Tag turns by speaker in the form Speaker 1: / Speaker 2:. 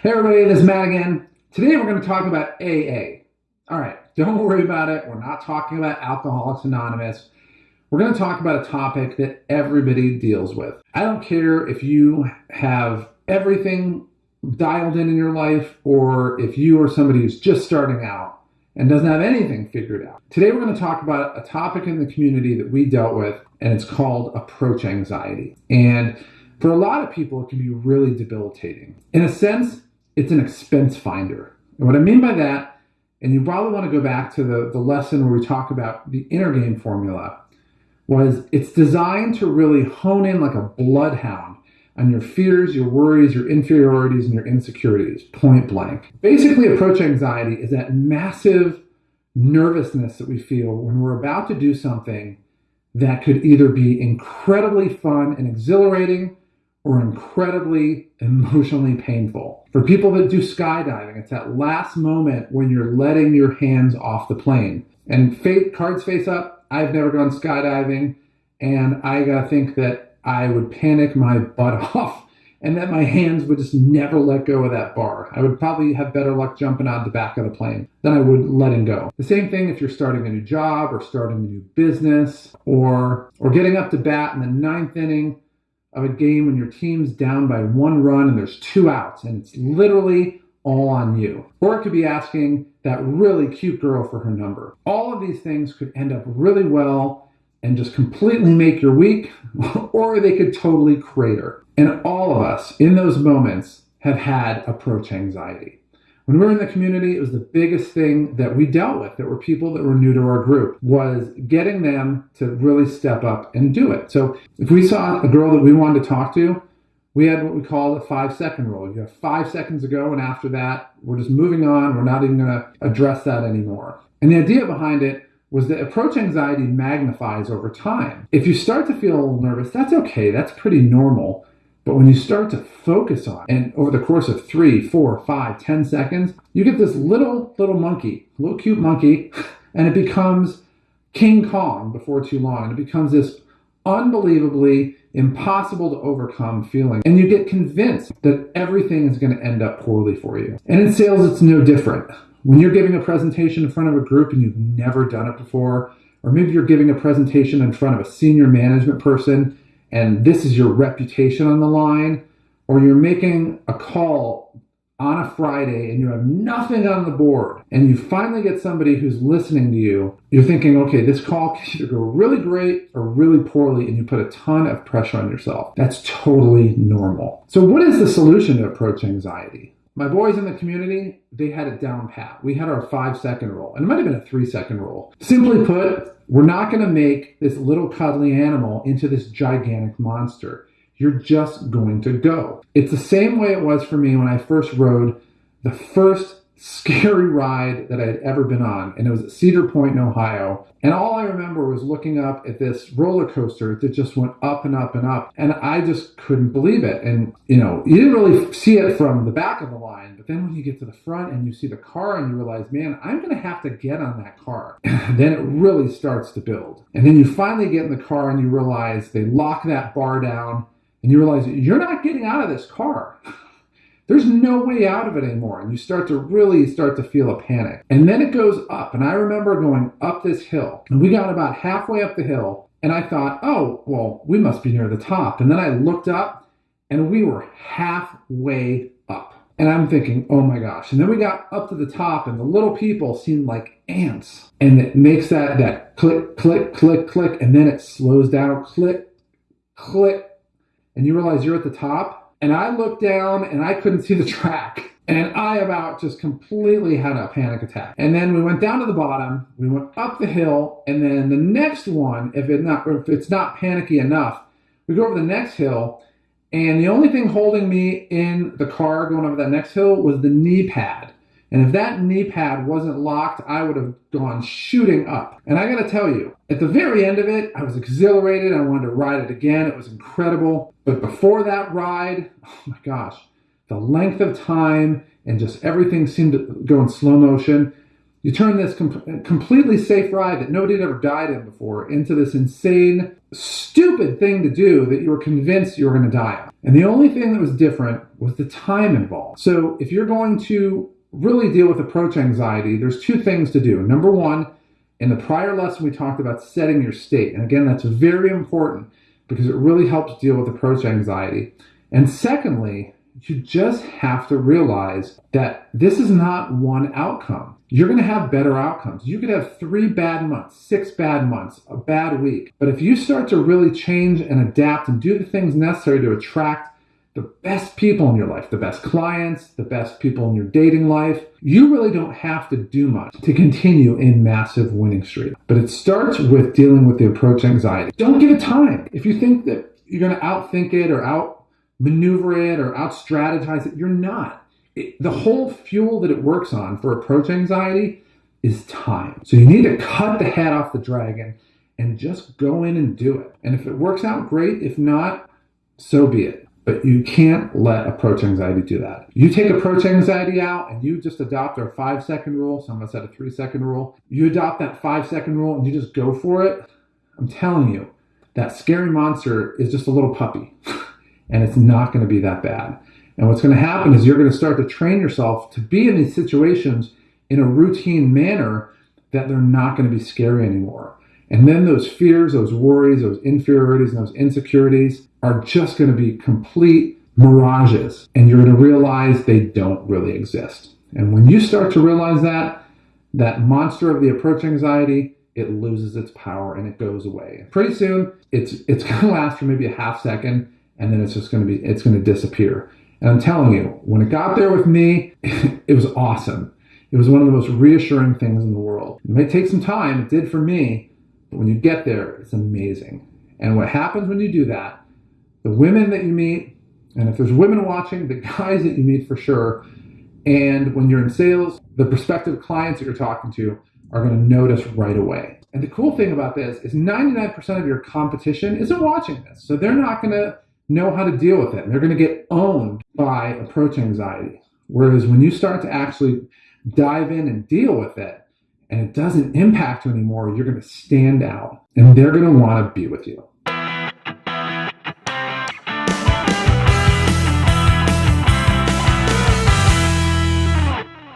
Speaker 1: Hey everybody, this is Matt again. Today we're going to talk about AA. All right, don't worry about it. We're not talking about Alcoholics Anonymous. We're going to talk about a topic that everybody deals with. I don't care if you have everything dialed in your life or if you are somebody who's just starting out and doesn't have anything figured out. Today we're going to talk about a topic in the community that we dealt with, and it's called approach anxiety. And for a lot of people, it can be really debilitating. In a sense, it's an expense finder. And what I mean by that, and you probably want to go back to the lesson where we talk about the inner game formula, was it's designed to really hone in like a bloodhound on your fears, your worries, your inferiorities, and your insecurities, point blank. Basically, approach anxiety is that massive nervousness that we feel when we're about to do something that could either be incredibly fun and exhilarating or incredibly emotionally painful. For people that do skydiving, it's that last moment when you're letting your hands off the plane. And cards face up, I've never gone skydiving, and I gotta think that I would panic my butt off and that my hands would just never let go of that bar. I would probably have better luck jumping out the back of the plane than I would letting go. The same thing if you're starting a new job or starting a new business or getting up to bat in the ninth inning of a game when your team's down by 1 run and there's 2 outs and it's literally all on you. Or it could be asking that really cute girl for her number. All of these things could end up really well and just completely make your week, or they could totally crater. And all of us in those moments have had approach anxiety. When we were in the community, it was the biggest thing that we dealt with, that were people that were new to our group, was getting them to really step up and do it. So if we saw a girl that we wanted to talk to, we had what we call the 5-second rule. You have 5 seconds to go, and after that, we're just moving on. We're not even going to address that anymore. And the idea behind it was that approach anxiety magnifies over time. If you start to feel a little nervous, that's okay. That's pretty normal. But when you start to focus on it, and over the course of 3, 4, 5, 10 seconds, you get this little monkey, little cute monkey, and it becomes King Kong before too long. It becomes this unbelievably impossible to overcome feeling. And you get convinced that everything is going to end up poorly for you. And in sales, it's no different. When you're giving a presentation in front of a group and you've never done it before, or maybe you're giving a presentation in front of a senior management person and this is your reputation on the line, or you're making a call on a Friday and you have nothing on the board and you finally get somebody who's listening to you, you're thinking, okay, this call can either go really great or really poorly, and you put a ton of pressure on yourself. That's totally normal. So what is the solution to approach anxiety? My boys in the community, they had it down pat. We had our 5-second rule, and it might have been a 3-second rule. Simply put, we're not going to make this little cuddly animal into this gigantic monster. You're just going to go. It's the same way it was for me when I first rode the first scary ride that I had ever been on, and it was at Cedar Point in Ohio. And all I remember was looking up at this roller coaster that just went up and up and up, and I just couldn't believe it. And you didn't really see it from the back of the line, but then when you get to the front and you see the car and you realize, man, I'm going to have to get on that car. Then it really starts to build. And then you finally get in the car and you realize they lock that bar down, and you realize you're not getting out of this car. There's no way out of it anymore. And you start to feel a panic. And then it goes up. And I remember going up this hill. And we got about halfway up the hill. And I thought, oh, well, we must be near the top. And then I looked up and we were halfway up. And I'm thinking, oh my gosh. And then we got up to the top and the little people seemed like ants. And it makes that click, click, click, click. And then it slows down, click, click. And you realize you're at the top. And I looked down and I couldn't see the track. And I about just completely had a panic attack. And then we went down to the bottom, we went up the hill, and then the next one, if it's not panicky enough, we go over the next hill, and the only thing holding me in the car going over that next hill was the knee pad. And if that knee pad wasn't locked, I would have gone shooting up. And I gotta tell you, at the very end of it, I was exhilarated. I wanted to ride it again. It was incredible. But before that ride, oh my gosh, the length of time and just everything seemed to go in slow motion. You turn this completely safe ride that nobody had ever died in before into this insane, stupid thing to do that you were convinced you were going to die on. And the only thing that was different was the time involved. So if you're going to really deal with approach anxiety, there's two things to do. Number one, in the prior lesson, we talked about setting your state. And again, that's very important because it really helps deal with approach anxiety. And secondly, you just have to realize that this is not one outcome. You're going to have better outcomes. You could have 3 bad months, 6 bad months, a bad week. But if you start to really change and adapt and do the things necessary to attract the best people in your life, the best clients, the best people in your dating life, you really don't have to do much to continue a massive winning streak. But it starts with dealing with the approach anxiety. Don't give it time. If you think that you're going to outthink it or outmaneuver it or out-strategize it, you're not. The whole fuel that it works on for approach anxiety is time. So you need to cut the head off the dragon and just go in and do it. And if it works out, great. If not, so be it. But you can't let approach anxiety do that. You take approach anxiety out and you just adopt our 5-second rule. Some of us had a 3-second rule. You adopt that 5-second rule and you just go for it. I'm telling you, that scary monster is just a little puppy and it's not going to be that bad. And what's going to happen is you're going to start to train yourself to be in these situations in a routine manner that they're not going to be scary anymore. And then those fears, those worries, those inferiorities, and those insecurities are just going to be complete mirages. And you're going to realize they don't really exist. And when you start to realize that monster of the approach anxiety, it loses its power and it goes away. And pretty soon, it's going to last for maybe a half second, and then it's going to disappear. And I'm telling you, when it got there with me, it was awesome. It was one of the most reassuring things in the world. It may take some time. It did for me. But when you get there, it's amazing. And what happens when you do that, the women that you meet, and if there's women watching, the guys that you meet for sure, and when you're in sales, the prospective clients that you're talking to are going to notice right away. And the cool thing about this is 99% of your competition isn't watching this. So they're not going to know how to deal with it. And they're going to get owned by approach anxiety. Whereas when you start to actually dive in and deal with it, and it doesn't impact you anymore, you're going to stand out and they're going to want to be with you.